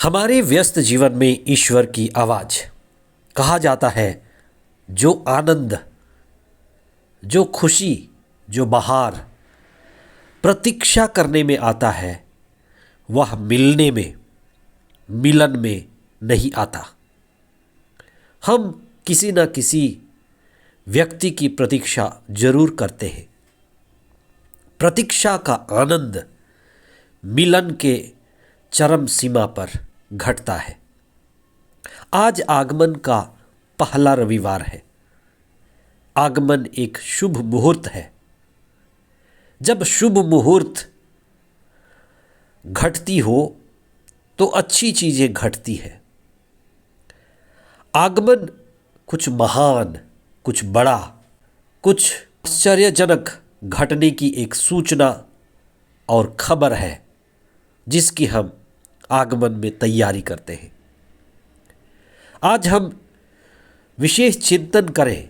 हमारे व्यस्त जीवन में ईश्वर की आवाज़, कहा जाता है, जो आनंद, जो खुशी, जो बहार प्रतीक्षा करने में आता है, वह मिलने में, मिलन में नहीं आता। हम किसी न किसी व्यक्ति की प्रतीक्षा जरूर करते हैं। प्रतीक्षा का आनंद मिलन के चरम सीमा पर घटता है। आज आगमन का पहला रविवार है। आगमन एक शुभ मुहूर्त है। जब शुभ मुहूर्त घटती हो तो अच्छी चीजें घटती है। आगमन कुछ महान, कुछ बड़ा, कुछ आश्चर्यजनक घटने की एक सूचना और खबर है, जिसकी हम आगमन में तैयारी करते हैं। आज हम विशेष चिंतन करें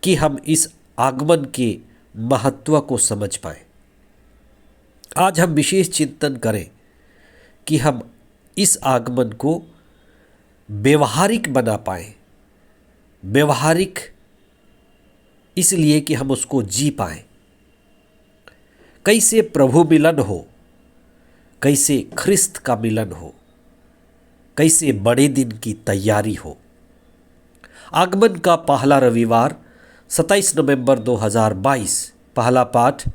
कि हम इस आगमन के महत्व को समझ पाएं। आज हम विशेष चिंतन करें कि हम इस आगमन को व्यवहारिक बना पाएं। व्यवहारिक इसलिए कि हम उसको जी पाएं। कैसे प्रभु मिलन हो, कैसे ख्रिस्त का मिलन हो, कैसे बड़े दिन की तैयारी हो। आगमन का पहला रविवार 27 नवंबर 2022। पहला पाठ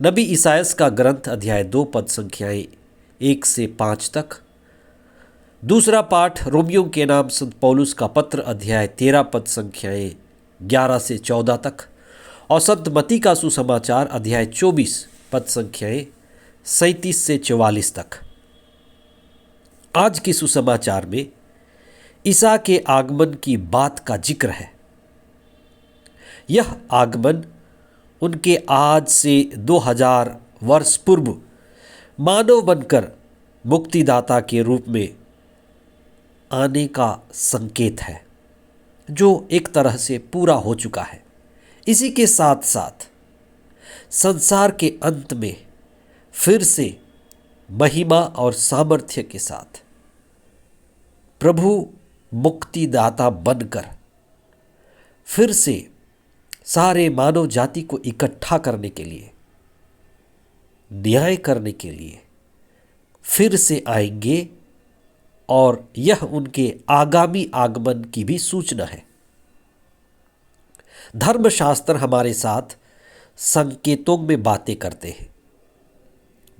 नबी ईसायास का ग्रंथ अध्याय 2 पद संख्याएं 1 से 5 तक। दूसरा पाठ रोमियो के नाम संत पौलुस का पत्र अध्याय 13 पद संख्याएं 11 से 14 तक। और संत मत्ती का सुसमाचार अध्याय 24 पद संख्याएं 37 से 44 तक। आज के सुसमाचार में ईसा के आगमन की बात का जिक्र है। यह आगमन उनके आज से 2000 वर्ष पूर्व मानव बनकर मुक्तिदाता के रूप में आने का संकेत है, जो एक तरह से पूरा हो चुका है। इसी के साथ साथ संसार के अंत में फिर से महिमा और सामर्थ्य के साथ प्रभु मुक्तिदाता बनकर फिर से सारे मानव जाति को इकट्ठा करने के लिए, न्याय करने के लिए फिर से आएंगे। और यह उनके आगामी आगमन की भी सूचना है। धर्मशास्त्र हमारे साथ संकेतों में बातें करते हैं।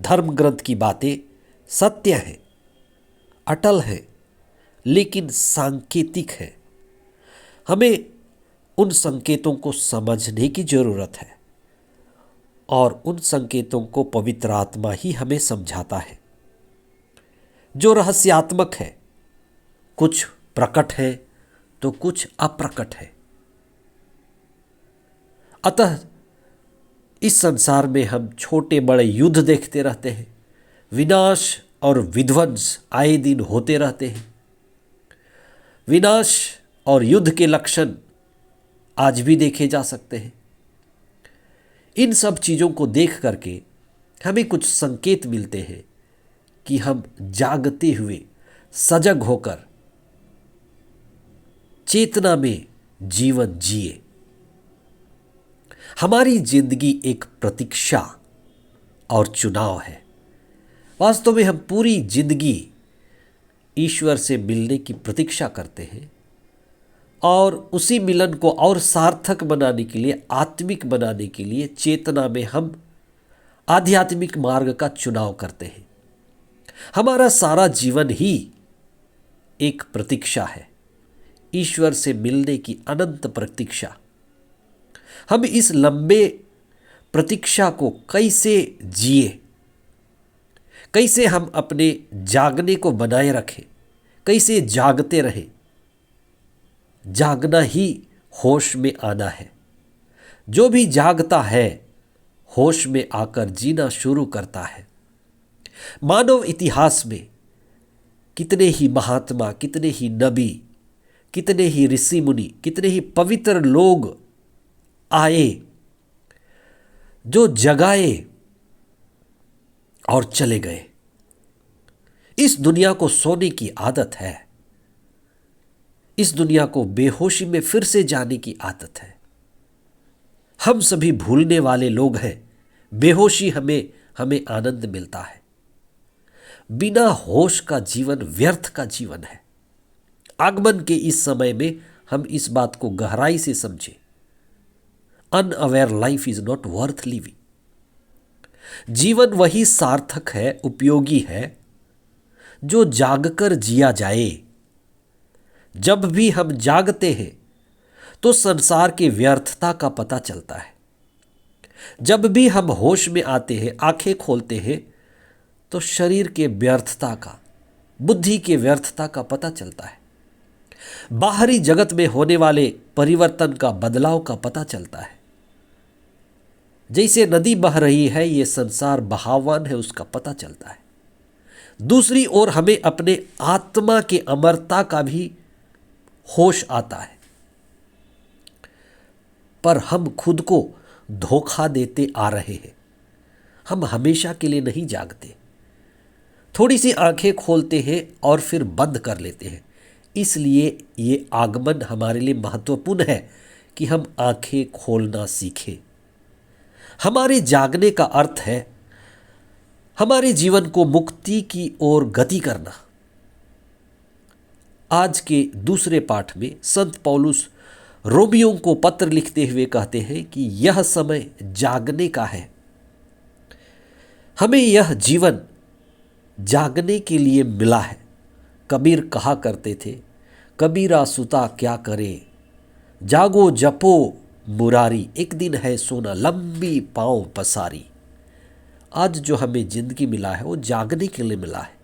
धर्म ग्रंथ की बातें सत्य हैं, अटल हैं, लेकिन सांकेतिक है। हमें उन संकेतों को समझने की जरूरत है और उन संकेतों को पवित्र आत्मा ही हमें समझाता है, जो रहस्यात्मक है। कुछ प्रकट है तो कुछ अप्रकट है। अतः इस संसार में हम छोटे बड़े युद्ध देखते रहते हैं। विनाश और विध्वंस आए दिन होते रहते हैं। विनाश और युद्ध के लक्षण आज भी देखे जा सकते हैं। इन सब चीज़ों को देख करके हमें कुछ संकेत मिलते हैं कि हम जागते हुए, सजग होकर चेतना में जीवन जिए। हमारी जिंदगी एक प्रतीक्षा और चुनाव है। वास्तव में हम पूरी जिंदगी ईश्वर से मिलने की प्रतीक्षा करते हैं और उसी मिलन को और सार्थक बनाने के लिए, आत्मिक बनाने के लिए चेतना में हम आध्यात्मिक मार्ग का चुनाव करते हैं। हमारा सारा जीवन ही एक प्रतीक्षा है, ईश्वर से मिलने की अनंत प्रतीक्षा। हम इस लंबे प्रतीक्षा को कैसे जिए, कैसे हम अपने जागने को बनाए रखें, कैसे जागते रहें। जागना ही होश में आना है। जो भी जागता है होश में आकर जीना शुरू करता है। मानव इतिहास में कितने ही महात्मा, कितने ही नबी, कितने ही ऋषि मुनि, कितने ही पवित्र लोग आए, जो जगाए और चले गए। इस दुनिया को सोने की आदत है, इस दुनिया को बेहोशी में फिर से जाने की आदत है। हम सभी भूलने वाले लोग हैं। बेहोशी हमें हमें आनंद मिलता है। बिना होश का जीवन व्यर्थ का जीवन है। आगमन के इस समय में हम इस बात को गहराई से समझें। Unaware life is not worth living. जीवन वही सार्थक है, उपयोगी है, जो जागकर जिया जाए। जब भी हम जागते हैं तो संसार की व्यर्थता का पता चलता है। जब भी हम होश में आते हैं, आंखें खोलते हैं, तो शरीर के व्यर्थता का, बुद्धि के व्यर्थता का पता चलता है। बाहरी जगत में होने वाले परिवर्तन का, बदलाव का पता चलता है। जैसे नदी बह रही है, ये संसार बहावान है, उसका पता चलता है। दूसरी ओर हमें अपने आत्मा के अमरता का भी होश आता है, पर हम खुद को धोखा देते आ रहे हैं। हम हमेशा के लिए नहीं जागते, थोड़ी सी आंखें खोलते हैं और फिर बंद कर लेते हैं। इसलिए ये आगमन हमारे लिए महत्वपूर्ण है कि हम आंखें खोलना सीखें। हमारे जागने का अर्थ है हमारे जीवन को मुक्ति की ओर गति करना। आज के दूसरे पाठ में संत पौलुस रोमियों को पत्र लिखते हुए कहते हैं कि यह समय जागने का है। हमें यह जीवन जागने के लिए मिला है। कबीर कहा करते थे, कबीरा सुता क्या करे, जागो जपो मुरारी, एक दिन है सोना लंबी पाँव पसारी। आज जो हमें जिंदगी मिला है वो जागने के लिए मिला है।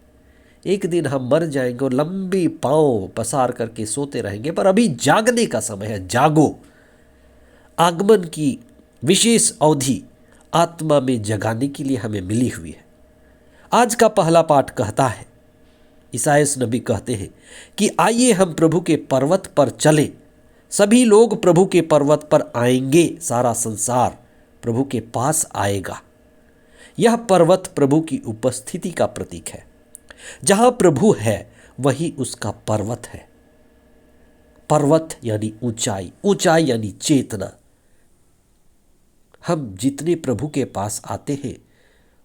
एक दिन हम मर जाएंगे और लंबी पाँव पसार करके सोते रहेंगे, पर अभी जागने का समय है। जागो। आगमन की विशेष अवधि आत्मा में जगाने के लिए हमें मिली हुई है। आज का पहला पाठ कहता है, ईसायास नबी कहते हैं कि आइए हम प्रभु के पर्वत पर चलें। सभी लोग प्रभु के पर्वत पर आएंगे, सारा संसार प्रभु के पास आएगा। यह पर्वत प्रभु की उपस्थिति का प्रतीक है। जहां प्रभु है वही उसका पर्वत है। पर्वत यानी ऊंचाई, ऊंचाई यानी चेतना। हम जितने प्रभु के पास आते हैं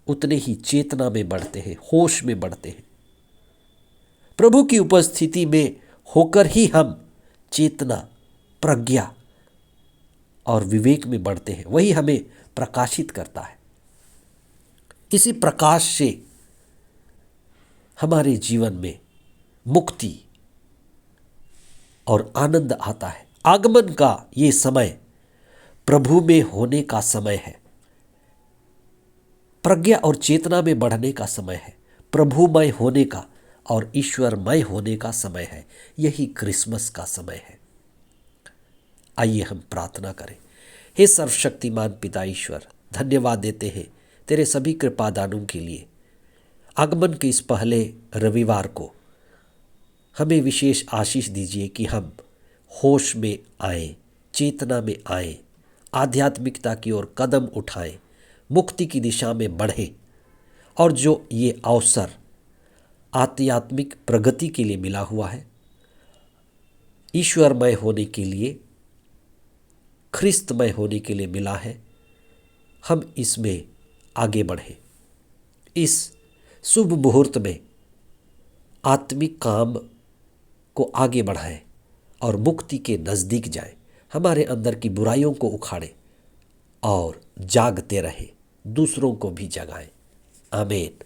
उतने ही चेतना में बढ़ते हैं, होश में बढ़ते हैं। प्रभु की उपस्थिति में होकर ही हम चेतना, प्रज्ञा और विवेक में बढ़ते हैं। वही हमें प्रकाशित करता है। इसी प्रकाश से हमारे जीवन में मुक्ति और आनंद आता है। आगमन का ये समय प्रभु में होने का समय है, प्रज्ञा और चेतना में बढ़ने का समय है, प्रभुमय होने का और ईश्वरमय होने का समय है। यही क्रिसमस का समय है। आइए हम प्रार्थना करें। हे सर्वशक्तिमान पिता ईश्वर, धन्यवाद देते हैं तेरे सभी कृपादानों के लिए। आगमन के इस पहले रविवार को हमें विशेष आशीष दीजिए कि हम होश में आएं, चेतना में आएं, आध्यात्मिकता की ओर कदम उठाएं, मुक्ति की दिशा में बढ़ें और जो ये अवसर आध्यात्मिक प्रगति के लिए मिला हुआ है, ईश्वरमय होने के लिए, ख्रिस्तमय होने के लिए मिला है, हम इसमें आगे बढ़ें। इस शुभ मुहूर्त में आत्मिक काम को आगे बढ़ाएं और मुक्ति के नज़दीक जाएं। हमारे अंदर की बुराइयों को उखाड़ें और जागते रहें, दूसरों को भी जगाएं। आमीन।